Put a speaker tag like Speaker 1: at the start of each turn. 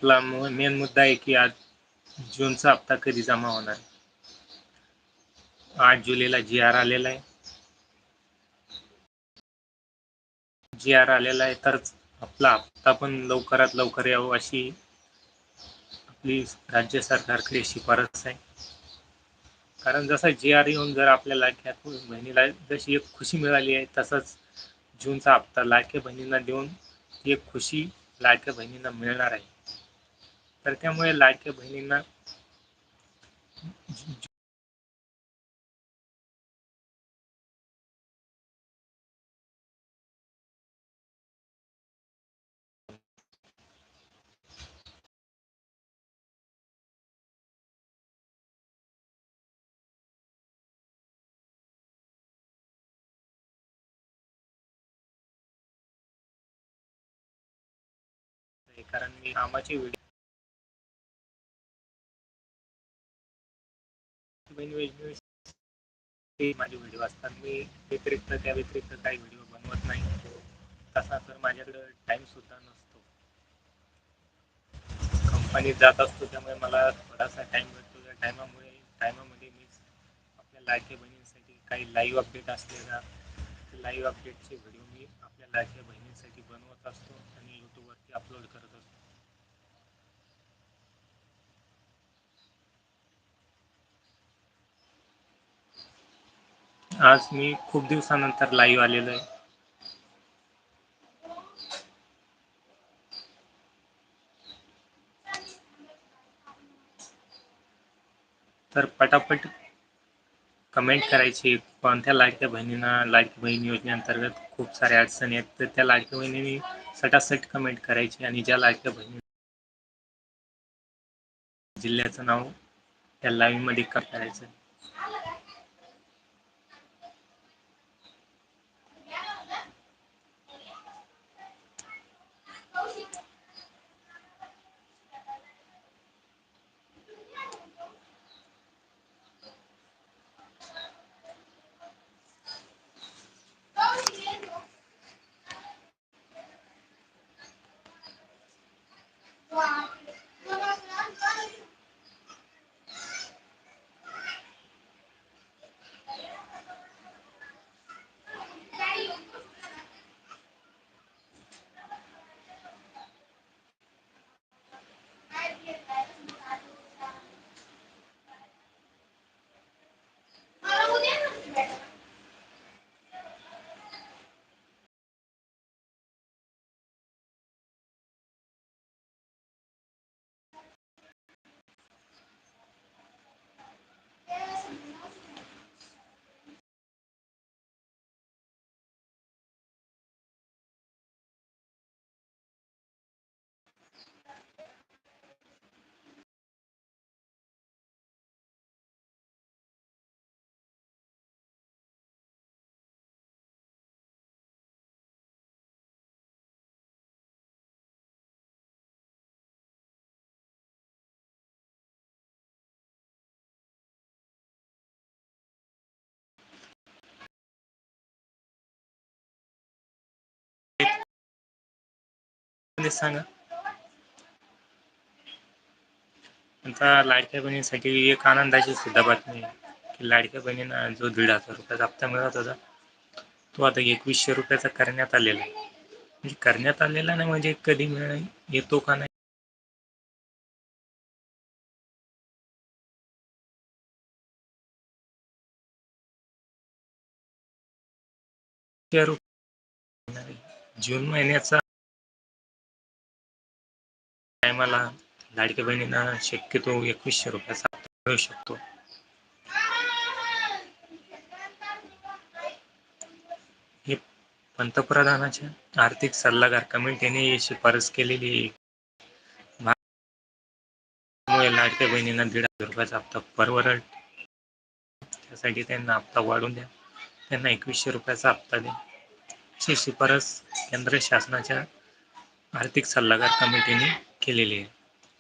Speaker 1: आपला मेन मुद्दा आहे की आज जूनचा हप्ता कधी जमा होणार. 8 जुलैला जी आर आलेला आहे. जी आर आलेला आहे तर आपला हप्ता पण लवकरात लवकर यावं अशी आपली राज्य सरकारकडे शिफारस आहे. कारण जसा जी आर येऊन जर आपल्या लाडक्या बहिणीला जशी एक खुशी मिळाली आहे, तसंच जूनचा हप्ता लाडक्या बहिणींना देऊन एक खुशी लाडक्या बहिणींना मिळणार आहे. तर त्यामुळे लाडक्या बहिणींना कारण मी कामाची व्हिडिओ माझे व्हिडिओ असतात. मी त्या व्यतिरिक्त काही व्हिडिओ बनवत नाही. तसा तर माझ्याकडे टाइम सुद्धा नसतो. कंपनीत जात असतो, त्यामुळे मला थोडासा टाइम भेटतो. त्या टायमामध्ये मी आपल्या लाडक्या बहिणींसाठी काही लाईव्ह अपडेट असलेला लाईव्ह अपडेटचे व्हिडिओ मी आपल्या लाडक्या बहिणींसाठी बनवत असतो आणि यूट्यूबवरती अपलोड करत असतो. आज मी खूप दिवसानंतर लाईव्ह आलेलो आहे. तर पटापट कमेंट करायची. कोणत्या लाडक्या बहिणींना लाडकी बहीण योजनेअंतर्गत खूप साऱ्या अडचणी आहेत, तर त्या लाडक्या बहिणींनी सटासट कमेंट करायची आणि ज्या लाडक्या बहिणी जिल्ह्याचं नाव त्या लाईव्ह मध्ये करायचं. सांगा. आता लाडक्या बहिणीसाठी एक आनंदाची सुद्धा बातमी आहे की लाडक्या बहिणींना जो 1,500 रुपयाचा हप्ता मिळत होता, तो आता 2100 रुपयाचा करण्यात आलेला आहे. म्हणजे करण्यात आलेला नाही म्हणजे कधी येतो का नाही जून महिन्याचा टायमाला लाडक्या बहिणींना शक्यतो 2100 रुपयाचा हप्ता मिळू शकतो. हे पंतप्रधानाच्या आर्थिक सल्लागार कमिटीने शिफारस केलेली आहे. त्यामुळे लाडक्या बहिणींना 1,500 रुपयाचा हप्ता परवडेल. त्यासाठी त्यांना हप्ता वाढवून द्या. त्यांना 2100 रुपयाचा हप्ता द्या. अशी शिफारस केंद्र शासनाच्या आर्थिक सल्लागार कमिटीने केलेली आहे.